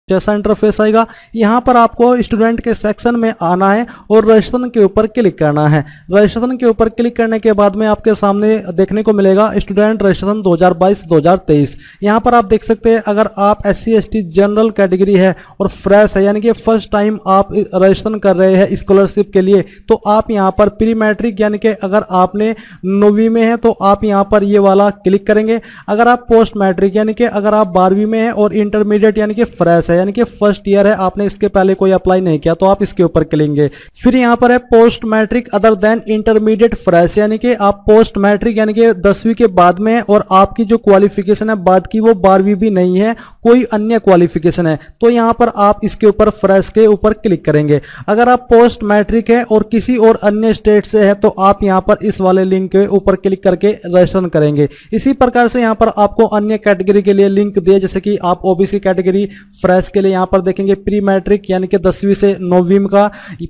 जैसा इंटरफेस आएगा। यहाँ पर आपको स्टूडेंट के सेक्शन में आना है और रजिस्ट्रेशन के ऊपर क्लिक करना है। रजिस्ट्रेशन के ऊपर क्लिक करने के बाद में आपके सामने देखने को मिलेगा स्टूडेंट रजिस्ट्रेशन 2022-2023। यहाँ पर आप देख सकते हैं अगर आप SC ST जनरल कैटेगरी है और फ्रेश है यानी कि फर्स्ट टाइम आप रजिस्ट्रेशन कर रहे हैं स्कॉलरशिप के लिए, तो आप यहाँ पर प्री मैट्रिक यानी कि अगर आपने 9वीं में है तो आप यहाँ पर ये वाला क्लिक करेंगे। अगर आप पोस्ट मैट्रिक यानी कि अगर आप 12वीं में है और इंटरमीडिएट यानी कि फ्रेश है यानी कि फर्स्ट ईयर है, आपने इसके पहले कोई अप्लाई नहीं किया तो आप इसके ऊपर क्लिकेंगे। फिर यहाँ पर है post matric other than intermediate fresh यानी कि आप पोस्ट मैट्रिक यानी कि 10वीं के बाद में है और आपकी जो क्वालिफिकेशन है बाद की वो 12वीं भी नहीं है, कोई अन्य क्वालिफिकेशन है, तो यहाँ पर आप इसके ऊपर फ्रेश के ऊपर क्लिक करेंगे। अगर आप पोस्ट मैट्रिक है और किसी और अन्य स्टेट से है तो आप यहाँ पर इस वाले लिंक के ऊपर क्लिक करके रजिस्ट्रेशन करेंगे। इसी प्रकार से यहाँ पर आपको अन्य कैटेगरी के लिए लिंक दिए, जैसे कि आप OBC कैटेगरी फ्रेश के लिए यहाँ पर देखेंगे प्री मैट्रिक यानी कि 10वीं से 9वीं का,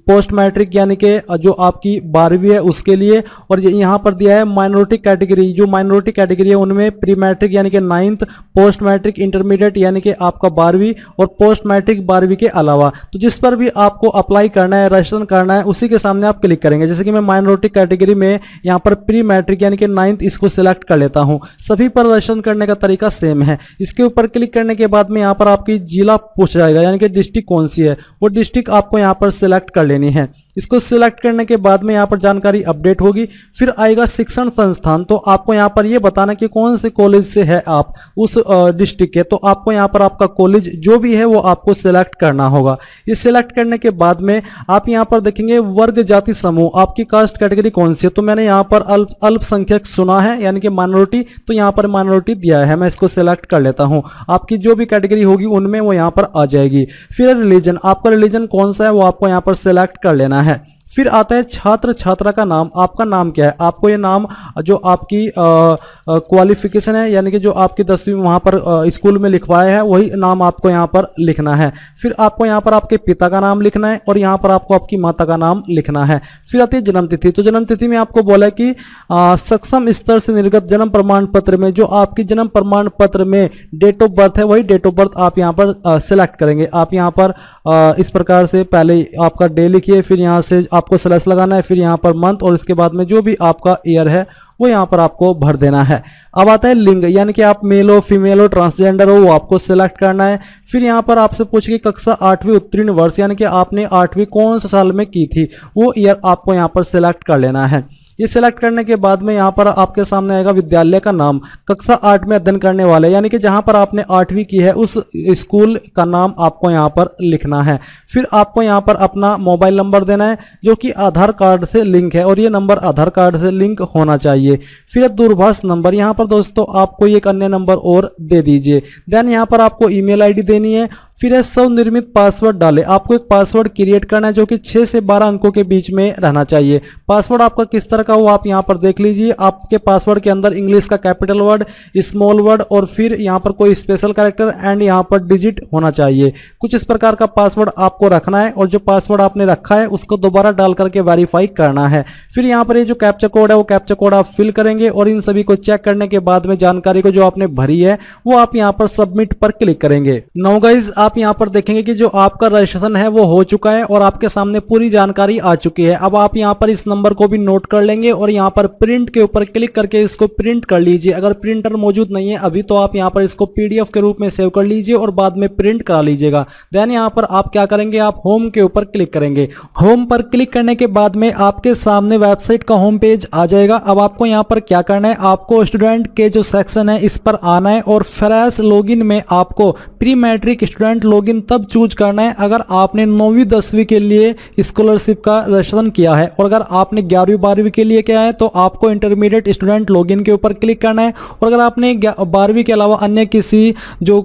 पोस्ट मैट्रिक यानी कि जो आपकी 12वीं है उसके लिए, और यहाँ पर दिया है माइनॉरिटी कैटेगरी, जो माइनॉरिटी कैटेगरी है उनमें प्री मैट्रिक यानी कि 9th, पोस्ट मैट्रिक इंटरमीडिएट यानी कि आपका 12वीं और पोस्ट मैट्रिक 12वीं के अलावा। तो जिस पर भी आपको अप्लाई करना है रजिस्ट्रेशन करना है उसी के सामने आप क्लिक करेंगे। जैसे कि मैं माइनॉरिटी कैटेगरी में यहाँ पर प्री मैट्रिक यानी कि 9th इसको सिलेक्ट कर लेता हूँ। सभी पर रजिस्ट्रेशन करने का तरीका सेम है। इसके ऊपर क्लिक करने के बाद में यहाँ पर आपकी जिला पूछ जाएगा यानी कि डिस्ट्रिक्ट कौन सी है, वो डिस्ट्रिक्ट आपको यहाँ पर सिलेक्ट कर लेनी है। इसको सिलेक्ट करने के बाद में यहाँ पर जानकारी अपडेट होगी। फिर आएगा शिक्षण संस्थान, तो आपको यहाँ पर ये बताना कि कौन से कॉलेज से है आप उस डिस्ट्रिक्ट के, तो आपको यहाँ पर आपका कॉलेज जो भी है वो आपको सिलेक्ट करना होगा। ये सिलेक्ट करने के बाद में आप यहाँ पर देखेंगे वर्ग जाति समूह, आपकी कास्ट कैटेगरी कौन सी है, तो मैंने यहाँ पर अल्पसंख्यक सुना है यानी कि माइनॉरिटी, तो यहाँ पर माइनॉरिटी दिया है, मैं इसको सिलेक्ट कर लेता हूँ। आपकी जो भी कैटेगरी होगी उनमें वो यहाँ पर आ जाएगी। फिर रिलीजन, आपका रिलीजन कौन सा है वो आपको यहाँ पर सिलेक्ट कर लेना है। फिर आता है छात्र छात्रा का नाम, आपका नाम क्या है, आपको ये नाम जो आपकी क्वालिफिकेशन है यानी कि जो आपकी 10वीं वहाँ पर स्कूल में लिखवाया है वही नाम आपको यहाँ पर लिखना है। फिर आपको यहाँ पर आपके पिता का नाम लिखना है और यहाँ पर आपको आपकी माता का नाम लिखना है। फिर आती है जन्म तिथि, तो जन्म तिथि में आपको बोला कि सक्षम स्तर से निर्गत जन्म प्रमाण पत्र में जो आपकी जन्म प्रमाण पत्र में डेट ऑफ बर्थ है वही डेट ऑफ बर्थ आप यहाँ पर सिलेक्ट करेंगे। आप यहाँ पर इस प्रकार से पहले आपका डे लिखिए, फिर यहाँ से आपको स्लैश लगाना है, फिर यहाँ पर मंथ और इसके बाद में जो भी आपका ईयर है वो यहाँ पर आपको भर देना है। अब आता है लिंग, यानी कि आप मेल हो फीमेल हो ट्रांसजेंडर हो वो आपको सिलेक्ट करना है। फिर यहाँ पर आपसे पूछेगी कक्षा 8वीं उत्तीर्ण वर्ष यानी कि आपने 8वीं कौन से साल में की थी, वो ईयर आपको यहाँ पर सिलेक्ट कर लेना है। ये सिलेक्ट करने के बाद में यहाँ पर आपके सामने आएगा विद्यालय का नाम, कक्षा 8 में अध्ययन करने वाले यानी कि जहाँ पर आपने 8वीं की है उस स्कूल का नाम आपको यहाँ पर लिखना है। फिर आपको यहाँ पर अपना मोबाइल नंबर देना है जो कि आधार कार्ड से लिंक है और ये नंबर आधार कार्ड से लिंक होना चाहिए। फिर दूरभाष नंबर, यहाँ पर दोस्तों आपको एक अन्य नंबर और दे दीजिए। देन यहाँ पर आपको ईमेल आईडी देनी है। फिर है स्वनिर्मित पासवर्ड डाले, आपको एक पासवर्ड क्रिएट करना है जो कि 6 से 12 अंकों के बीच में रहना चाहिए। पासवर्ड आपका किस तरह का हो आप यहाँ पर देख लीजिए। आपके पासवर्ड के अंदर इंग्लिश का कैपिटल वर्ड, स्मॉल वर्ड और फिर यहाँ पर कोई स्पेशल कैरेक्टर एंड यहाँ पर डिजिट होना चाहिए। कुछ इस प्रकार का पासवर्ड आपको रखना है और जो पासवर्ड आपने रखा है उसको दोबारा डाल करके वेरीफाई करना है। फिर यहाँ पर ये जो कैप्चा कोड है वो कैप्चा कोड आप फिल करेंगे और इन सभी को चेक करने के बाद में जानकारी को जो आपने भरी है वो आप यहाँ पर सबमिट पर क्लिक करेंगे। नाउ गाइस आप यहाँ पर देखेंगे कि जो आपका रजिस्ट्रेशन है वो हो चुका है और आपके सामने पूरी जानकारी आ चुकी है। अब आप यहाँ पर इस नंबर को भी नोट कर लेंगे और यहाँ पर प्रिंट के ऊपर क्लिक करके इसको प्रिंट कर लीजिए। अगर प्रिंटर मौजूद नहीं है अभी तो आप यहाँ पर इसको PDF के रूप में सेव कर लीजिए और बाद में प्रिंट करा लीजिएगा। देन यहाँ पर आप क्या करेंगे, आप होम के ऊपर क्लिक करेंगे। होम पर क्लिक करने के बाद में आपके सामने वेबसाइट का होम पेज आ जाएगा। अब आपको यहाँ पर क्या करना है, आपको स्टूडेंट के जो सेक्शन है इस पर आना है और फ्रेश लॉगिन में आपको प्री मैट्रिक स्टूडेंट लॉगिन तब चूज करना है अगर आपने 9वीं 10वीं के लिए स्कॉलरशिप का रजिस्ट्रेशन किया है और अगर आपने 11वीं 12वीं के लिए किया है तो आपको इंटरमीडिएट स्टूडेंट लॉगिन के ऊपर क्लिक करना है और अगर आपने 12वीं के अलावा अन्य किसी जो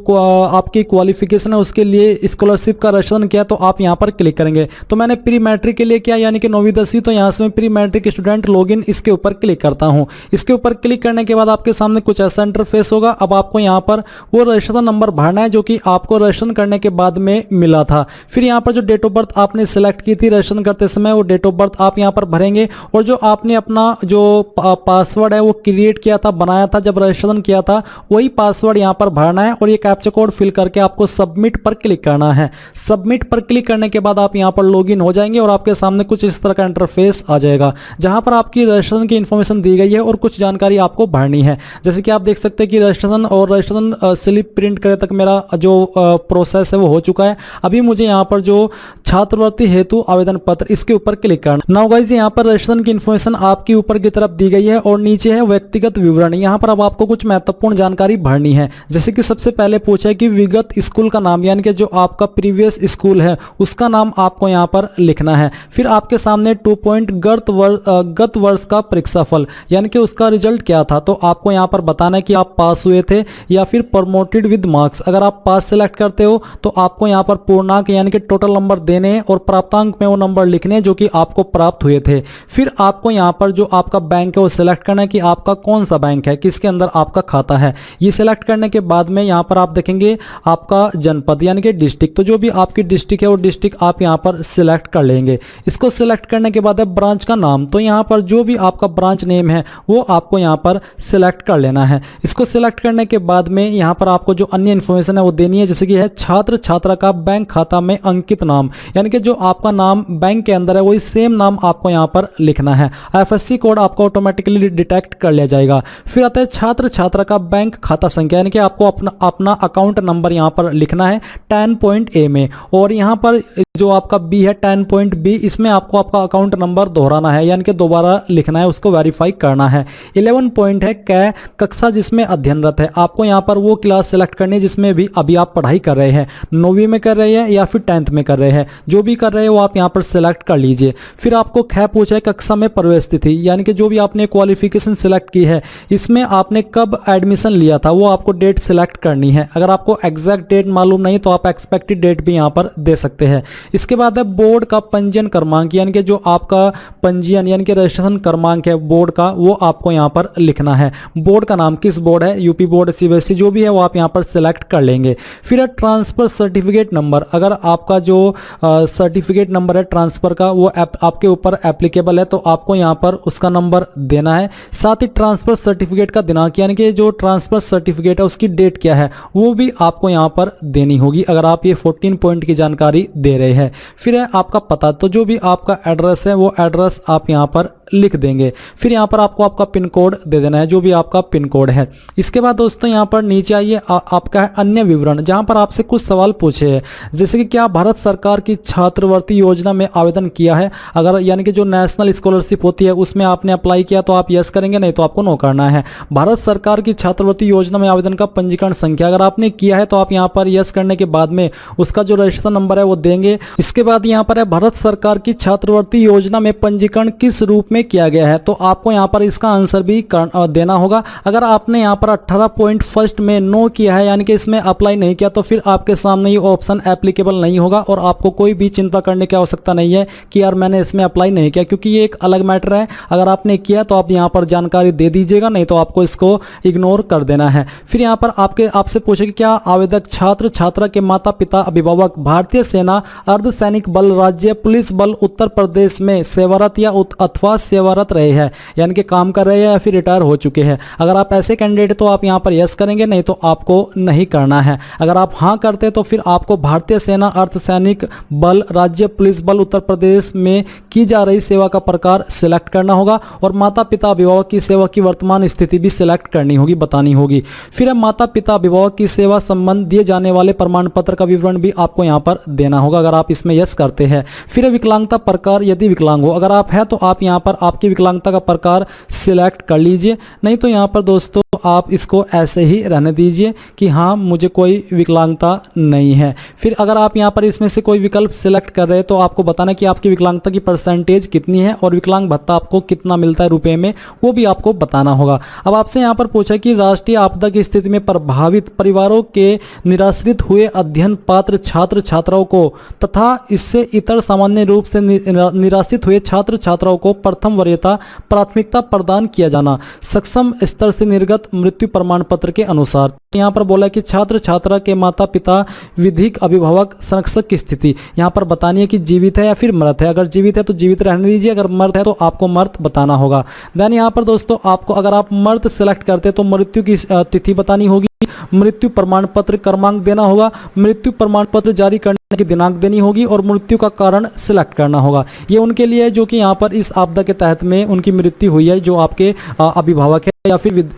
आपकी क्वालिफिकेशन है उसके लिए स्कॉलरशिप का रजिस्ट्रेशन किया तो आप यहाँ पर क्लिक करेंगे। तो मैंने प्री मैट्रिक के लिए किया यानी कि 9वीं 10वीं, तो यहाँ से मैं प्री मैट्रिक स्टूडेंट लॉगिन इसके ऊपर क्लिक करता हूँ। इसके ऊपर क्लिक करने के बाद आपके सामने कुछ ऐसा इंटरफेस होगा। अब आपको यहाँ पर वो रजिस्ट्रेशन नंबर भरना है जो कि आपको रजिस्ट्रेशन करने के बाद में मिला था। फिर यहाँ पर जो डेट ऑफ बर्थ आपने सिलेक्ट की थी रजिस्ट्रेशन करते समय वो डेट ऑफ बर्थ आप यहाँ पर भरेंगे और जो आपने आपने अपना जो पासवर्ड है वो क्रिएट किया था, बनाया था, जब रजिस्ट्रेशन किया था, वही पासवर्ड यहाँ पर भरना है और ये कैप्चा कोड फिल करके आपको सबमिट पर क्लिक करना है। सबमिट पर क्लिक करने के बाद आप यहाँ पर लॉगिन हो जाएंगे और आपके सामने कुछ इस तरह का इंटरफेस आ जाएगा, जहां पर आपकी रजिस्ट्रेशन की इन्फॉर्मेशन दी गई है और कुछ जानकारी आपको भरनी है। जैसे कि आप देख सकते हैं कि रजिस्ट्रेशन और रजिस्ट्रेशन स्लिप प्रिंट करे तक मेरा जो प्रोसेस है वो हो चुका है। अभी मुझे यहाँ पर जो छात्रवृत्ति हेतु आवेदन पत्र, इसके ऊपर क्लिक करना। नाउ गाइस, यहाँ पर रजिस्ट्रेशन की इन्फॉर्मेशन आपकी ऊपर की तरफ दी गई है और नीचे है व्यक्तिगत विवरण। यहाँ पर अब आपको कुछ महत्वपूर्ण जानकारी भरनी है। जैसे कि सबसे पहले पूछा है कि विगत स्कूल का नाम, यानी कि जो आपका प्रीवियस स्कूल है उसका नाम आपको यहाँ पर लिखना है। फिर आपके सामने 2 पॉइंट गत वर्ष का परीक्षाफल, यानी कि उसका रिजल्ट क्या था, तो आपको यहाँ पर बताना है कि आप पास हुए थे या फिर प्रमोटेड विद मार्क्स। अगर आप पास सिलेक्ट करते हो तो आपको यहाँ पर पूर्णांक यानी कि टोटल नंबर देने हैं और प्राप्तांक में वो नंबर लिखने हैं जो कि आपको प्राप्त हुए थे। फिर आपको यहाँ पर जो आपका बैंक है वो सिलेक्ट करना है कि आपका कौन सा बैंक है, किसके अंदर आपका खाता है। ये सिलेक्ट करने के बाद में यहाँ पर आप देखेंगे आपका जनपद यानी कि डिस्ट्रिक्ट, तो जो भी आपकी डिस्ट्रिक्ट है वो डिस्ट्रिक्ट आप यहाँ पर सिलेक्ट कर लेंगे। इसको सिलेक्ट करने के बाद है ब्रांच का नाम, तो यहाँ पर जो भी आपका ब्रांच नेम है वो आपको यहाँ पर सिलेक्ट कर लेना है। इसको सिलेक्ट करने के बाद में यहाँ पर आपको जो अन्य इन्फॉर्मेशन है वो देनी है, जैसे कि है छात्र छात्रा का बैंक खाता में अंकित नाम, यानी कि जो आपका नाम बैंक के अंदर है वही सेम नाम आपको यहाँ पर लिखना है। आईएफएससी कोड आपको ऑटोमेटिकली डिटेक्ट कर लिया जाएगा। फिर आता है छात्र छात्रा का बैंक खाता संख्या, यानी कि आपको अपना अकाउंट नंबर यहाँ पर लिखना है 10.A में, और यहाँ पर जो आपका बी है 10.B, इसमें आपको आपका अकाउंट नंबर दोहराना है, यानी कि दोबारा लिखना है, उसको वेरीफाई करना है। 11 पॉइंट है कक्षा जिसमें अध्ययनरत है, आपको यहाँ पर वो क्लास सेलेक्ट करनी है जिसमें भी अभी आप पढ़ाई कर रहे हैं, 9वीं में कर रहे हैं या फिर 10th में कर रहे हैं, जो भी कर रहे हैं वो आप यहाँ पर सिलेक्ट कर लीजिए। फिर आपको ख पूछा है कक्षा में प्रवेश तिथि, यानी कि जो भी आपने क्वालिफिकेशन सिलेक्ट की है इसमें आपने कब एडमिशन लिया था वो आपको डेट सिलेक्ट करनी है। अगर आपको एग्जैक्ट डेट मालूम नहीं तो आप एक्सपेक्टेड डेट भी यहाँ पर दे सकते हैं। इसके बाद है बोर्ड का पंजीयन क्रमांक, यानी कि जो आपका पंजीयन यानी कि रजिस्ट्रेशन क्रमांक है बोर्ड का, वो आपको यहाँ पर लिखना है। बोर्ड का नाम किस बोर्ड है, यूपी बोर्ड, सीबीएसई, जो भी है वो आप यहाँ पर सिलेक्ट कर लेंगे। फिर है ट्रांसफर सर्टिफिकेट नंबर, अगर आपका जो सर्टिफिकेट नंबर है ट्रांसफर का वो आपके ऊपर एप्लीकेबल है तो आपको यहाँ पर उसका नंबर देना है। साथ ही ट्रांसफर सर्टिफिकेट का दिनांक, यानी कि जो ट्रांसफर सर्टिफिकेट है उसकी डेट क्या है वो भी आपको यहाँ पर देनी होगी, अगर आप ये 14 पॉइंट की जानकारी दे रहे हैं। फिर है आपका पता, तो जो भी आपका एड्रेस है वो एड्रेस आप यहाँ पर लिख देंगे। फिर यहाँ पर आपको आपका पिन कोड दे देना है, जो भी आपका पिन कोड है। इसके बाद दोस्तों यहाँ पर नीचे आइए, आपका है अन्य विवरण, जहाँ पर आपसे कुछ सवाल पूछे हैं, जैसे कि क्या भारत सरकार की छात्रवृत्ति योजना में आवेदन किया है। अगर यानी कि जो नेशनल स्कॉलरशिप होती है उसमें आपने अप्लाई किया तो आप यस करेंगे, नहीं तो आपको नो करना है। भारत सरकार की छात्रवृत्ति योजना में आवेदन का पंजीकरण संख्या, अगर आपने किया है तो आप यहाँ पर यस करने के बाद में उसका जो रजिस्ट्रेशन नंबर है वो देंगे। इसके बाद यहाँ पर है भारत सरकार की छात्रवृत्ति योजना में पंजीकरण किस रूप में किया गया है, तो आपको यहाँ पर इसका आंसर भी देना होगा। अगर आपने यहाँ पर 18 पॉइंट फर्स्ट में नो किया है, यानी कि इसमें अप्लाई नहीं किया, तो फिर आपके सामने ये ऑप्शन एप्लीकेबल नहीं होगा और आपको कोई भी चिंता करने की आवश्यकता नहीं है कि यार मैंने इसमें अप्लाई नहीं किया, क्योंकि ये एक अलग मैटर है। अगर आपने किया तो आप यहाँ पर जानकारी दे दीजिएगा, नहीं तो आपको इसको इग्नोर कर देना है। फिर यहाँ पर आपसे पूछे कि क्या आवेदक छात्र छात्रा के माता पिता अभिभावक भारतीय सेना, अर्धसैनिक बल, राज्य पुलिस बल उत्तर प्रदेश में सेवारत या अथवा सेवारत रहे हैं, यानी कि काम कर रहे हैं या फिर रिटायर हो चुके हैं। अगर आप ऐसे कैंडिडेट तो आप यहाँ पर यस करेंगे, नहीं तो आपको नहीं करना है। अगर आप हाँ करते तो फिर आपको भारतीय सेना, अर्धसैनिक बल, राज्य पुलिस बल उत्तर प्रदेश में की जा रही सेवा का प्रकार सिलेक्ट करना होगा और माता पिता अभिभावक की सेवा की वर्तमान स्थिति भी सिलेक्ट करनी होगी, बतानी होगी। फिर अब माता पिता अभिभावक की सेवा संबंध दिए जाने वाले प्रमाण पत्र का विवरण भी आपको यहाँ पर देना होगा, अगर आप इसमें यस करते हैं। फिर विकलांगता प्रकार, यदि विकलांग हो, अगर आप है तो आप यहाँ पर आपकी विकलांगता का प्रकार सिलेक्ट कर लीजिए, नहीं तो यहाँ पर दोस्तों आप इसको ऐसे ही रहने दीजिए कि हाँ मुझे कोई विकलांगता नहीं है। फिर अगर आप यहाँ पर इसमें से कोई विकल्प सिलेक्ट कर रहे हैं तो आपको बताना कि आपकी विकलांगता की परसेंटेज कितनी है और विकलांग भत्ता आपको कितना मिलता है रुपए में, वो भी आपको बताना होगा। अब आपसे यहाँ पर पूछा कि राष्ट्रीय आपदा की स्थिति में प्रभावित परिवारों के निराश्रित हुए अध्ययन पात्र छात्र छात्राओं को तथा इससे इतर सामान्य रूप से निराश्रित हुए छात्र छात्राओं को प्रथम वरीयता प्राथमिकता प्रदान किया जाना, सक्षम स्तर से निर्गत व्यक्तिगत मृत्यु प्रमाण पत्र के अनुसार। यहाँ पर बोला है कि छात्र छात्रा के माता पिता विधिक अभिभावक संरक्षक की स्थिति यहाँ पर बतानी है कि जीवित है या फिर मृत है। अगर जीवित है तो जीवित रहने दीजिए, अगर मृत है तो आपको मृत बताना होगा। देन यहाँ पर दोस्तों आपको अगर आप मृत सेलेक्ट करते तो मृत्यु की तिथि बतानी होगी, मृत्यु प्रमाण पत्र क्रमांक देना होगा, मृत्यु प्रमाण पत्र जारी करने की दिनांक देनी होगी और मृत्यु का कारण सिलेक्ट करना होगा। ये उनके लिए है जो कि यहाँ पर इस आपदा के तहत में उनकी मृत्यु हुई है, जो आपके अभिभावक है या फिर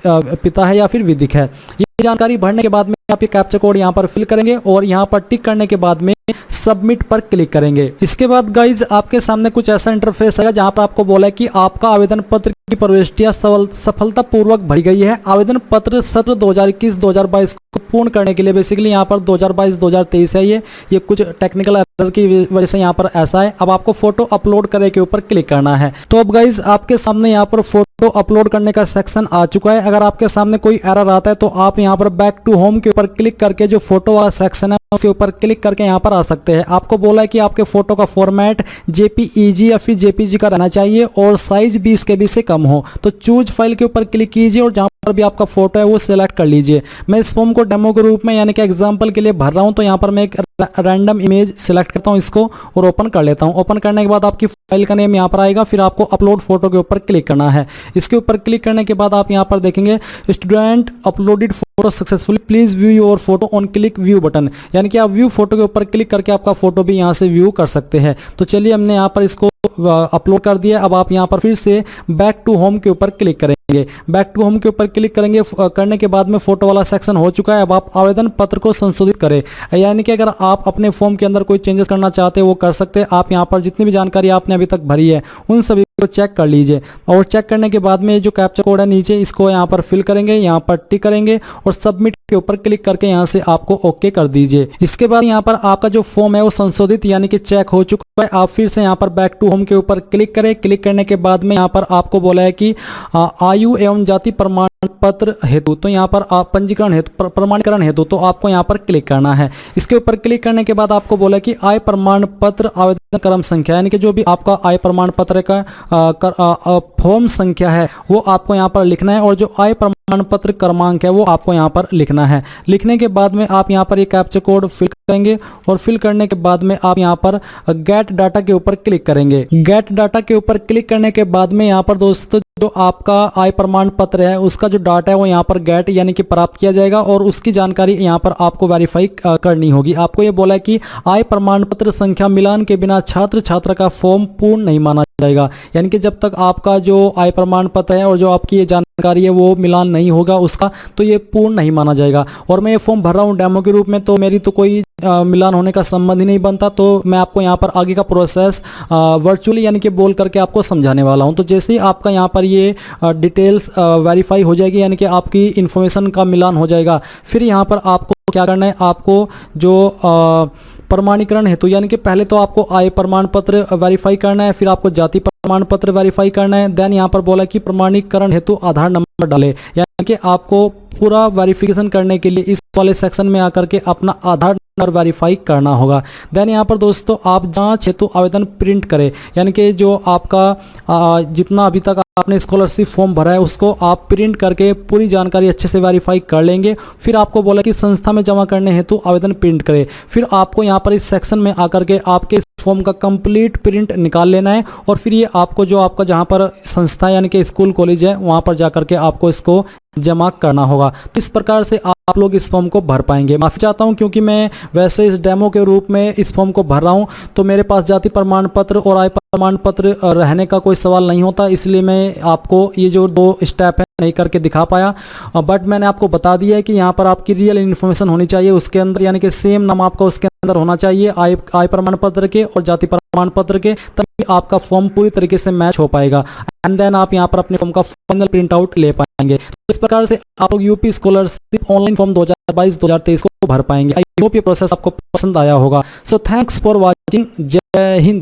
पिता है या फिर विधिक है। ये जानकारी भरने के बाद में आप ये कैप्चा कोड यहाँ पर फिल करेंगे और यहाँ पर टिक करने के बाद में सबमिट पर क्लिक करेंगे। इसके बाद गाइज आपके सामने कुछ ऐसा इंटरफेस आएगा जहाँ पर आपको बोला है कि आपका आवेदन पत्र की प्रविष्टियां सफलतापूर्वक भरी गई है। आवेदन पत्र सत्र 2021-2022 को पूर्ण करने के लिए बेसिकली यहाँ पर 2022-2023 है, ये कुछ टेक्निकल एरर की वजह से यहाँ पर ऐसा है। अब आपको फोटो अपलोड करने के ऊपर क्लिक करना है। तो अब गाइज आपके सामने यहाँ पर फोटो अपलोड करने का सेक्शन आ चुका है। अगर आपके सामने कोई एरर आता है तो आप यहाँ पर बैक टू होम के ऊपर क्लिक करके जो फोटो वाला सेक्शन है उसके ऊपर क्लिक करके यहाँ पर आ सकते हैं। आपको बोला है कि आपके फोटो का फॉर्मेट जेपीईजी या फिर जेपीजी का रहना चाहिए और साइज 20 KB से कम हो। तो चूज फाइल के ऊपर क्लिक कीजिए और जहाँ पर भी आपका फोटो है वो सिलेक्ट कर लीजिए। मैं इस फॉर्म को डेमो के रूप में यानी कि एग्जांपल के लिए भर रहा हूँ, तो यहाँ पर मैं एक रैंडम इमेज सिलेक्ट करता हूँ इसको और ओपन कर लेता हूँ। ओपन करने के बाद आपकी फाइल का नेम यहाँ पर आएगा, फिर आपको अपलोड फोटो के ऊपर क्लिक करना है। इसके ऊपर क्लिक करने के बाद आप यहाँ पर देखेंगे student uploaded photo successfully, please view your photo on click view button, यानी कि आप व्यू फोटो के ऊपर क्लिक करके आपका फोटो भी यहाँ से व्यू कर सकते हैं। तो चलिए हमने यहाँ पर इसको अपलोड कर दिया। अब आप यहाँ पर फिर से बैक टू होम के ऊपर क्लिक करेंगे। बैक टू होम के ऊपर क्लिक करेंगे, करने के बाद में फोटो वाला सेक्शन हो चुका है। अब आप आवेदन पत्र को संशोधित करें, यानी कि अगर आप अपने फॉर्म के अंदर कोई चेंजेस करना चाहते हैं वो कर सकते हैं। आप यहाँ पर जितनी भी जानकारी आपने अभी तक भरी है उन सभी को चेक कर लीजिए और चेक करने के बाद में जो कैप्चा कोड है नीचे इसको यहाँ पर फिल करेंगे, यहाँ पर टिक करेंगे और सबमिट के ऊपर क्लिक करके यहाँ से आपको ओके कर दीजिए। इसके बाद यहाँ पर आपका जो फॉर्म है वो संशोधित यानी कि चेक हो चुका है। आप फिर से यहाँ पर बैक टू होम के ऊपर क्लिक करें। क्लिक करने के बाद में यहाँ पर आपको बोला है कि आयु एवं जाति प्रमाण पत्र हेतु, तो यहाँ पर आप पंजीकरण हेतु प्रमाणीकरण हेतु तो आपको यहाँ पर क्लिक करना है। इसके ऊपर क्लिक करने के बाद आपको बोला कि आय प्रमाण पत्र आवेदन क्रम संख्या, यानी कि जो भी आपका आय प्रमाण पत्र का फॉर्म संख्या है वो आपको यहाँ पर लिखना है और जो आय प्रमाण पत्र क्रमांक है वो आपको यहाँ पर लिखना है। लिखने के बाद में आप यहाँ पर ये कैप्चा कोड फिल करेंगे और फिल करने के बाद में आप यहाँ पर गेट डाटा के ऊपर क्लिक करेंगे। गेट डाटा के ऊपर क्लिक करने के बाद में यहाँ पर दोस्तों जो आपका आय प्रमाण पत्र है उसका जो डाटा है वो यहाँ पर गेट यानी कि प्राप्त किया जाएगा और उसकी जानकारी यहाँ पर आपको वेरीफाई करनी होगी। आपको ये बोला है कि आय प्रमाण पत्र संख्या मिलान के बिना छात्र छात्रा का फॉर्म पूर्ण नहीं माना जाएगा, यानी कि जब तक आपका जो आय प्रमाण पत्र है और जो आपकी ये जानकारी है वो मिलान नहीं होगा उसका, तो ये पूर्ण नहीं माना जाएगा। और मैं ये फॉर्म भर रहा हूँ डेमो के रूप में, तो मेरी तो कोई मिलान होने का संबंध ही नहीं बनता, तो मैं आपको यहाँ पर आगे का प्रोसेस वर्चुअली यानी कि बोल करके आपको समझाने वाला हूँ। तो जैसे ही आपका यहाँ पर ये डिटेल्स वेरीफाई हो जाएगी यानी कि आपकी इन्फॉर्मेशन का मिलान हो जाएगा, फिर यहाँ पर आपको क्या करना है, आपको जो प्रमाणीकरण हेतु यानी कि पहले तो आपको आय प्रमाण पत्र वेरीफाई करना है, फिर आपको जाति प्रमाण पत्र वेरीफाई करना है। देन यहाँ पर बोला कि प्रमाणीकरण हेतु आधार नंबर डाले, यानी कि आपको पूरा वेरिफिकेशन करने के लिए इस वाले सेक्शन में आकर के अपना आधार नंबर वेरीफाई करना होगा। देन यहाँ पर दोस्तों आप जांच हेतु आवेदन प्रिंट करें, यानी कि जो आपका जितना अभी तक आपने स्कॉलरशिप फॉर्म भरा है उसको आप प्रिंट करके पूरी जानकारी अच्छे से वेरीफाई कर लेंगे। फिर आपको बोला कि संस्था में जमा करने हेतु आवेदन प्रिंट करें। फिर आपको यहाँ पर इस सेक्शन में आकर के आपके फॉर्म का कंप्लीट प्रिंट निकाल लेना है और फिर ये आपको जो आपका जहाँ पर संस्था यानी कि स्कूल कॉलेज है वहाँ पर जाकर के आपको इसको जमा करना होगा। तो इस प्रकार से आप लोग इस फॉर्म को भर पाएंगे। माफ़ी चाहता हूं क्योंकि मैं वैसे इस डेमो के रूप में इस फॉर्म को भर रहा हूं, तो मेरे पास जाति प्रमाण पत्र और आय प्रमाण पत्र रहने का कोई सवाल नहीं होता, इसलिए मैं आपको ये जो 2 स्टेप है नहीं करके दिखा पाया। बट मैंने आपको बता दिया है कि यहाँ पर आपकी रियल इन्फॉर्मेशन होनी चाहिए उसके अंदर, यानी कि सेम नाम आपका उसके अंदर होना चाहिए आय प्रमाण पत्र के और जाति प्रमाण पत्र के, तभी आपका फॉर्म पूरी तरीके से मैच हो पाएगा। एंड देन आप यहाँ पर अपने फॉर्म का फाइनल प्रिंट आउट ले पाएंगे। तो इस प्रकार से आप लोग यूपी स्कॉलरशिप ऑनलाइन फॉर्म 2022-2023 को भर पाएंगे। आई होप ये प्रोसेस आपको पसंद आया होगा। So thanks for watching. जय हिंद।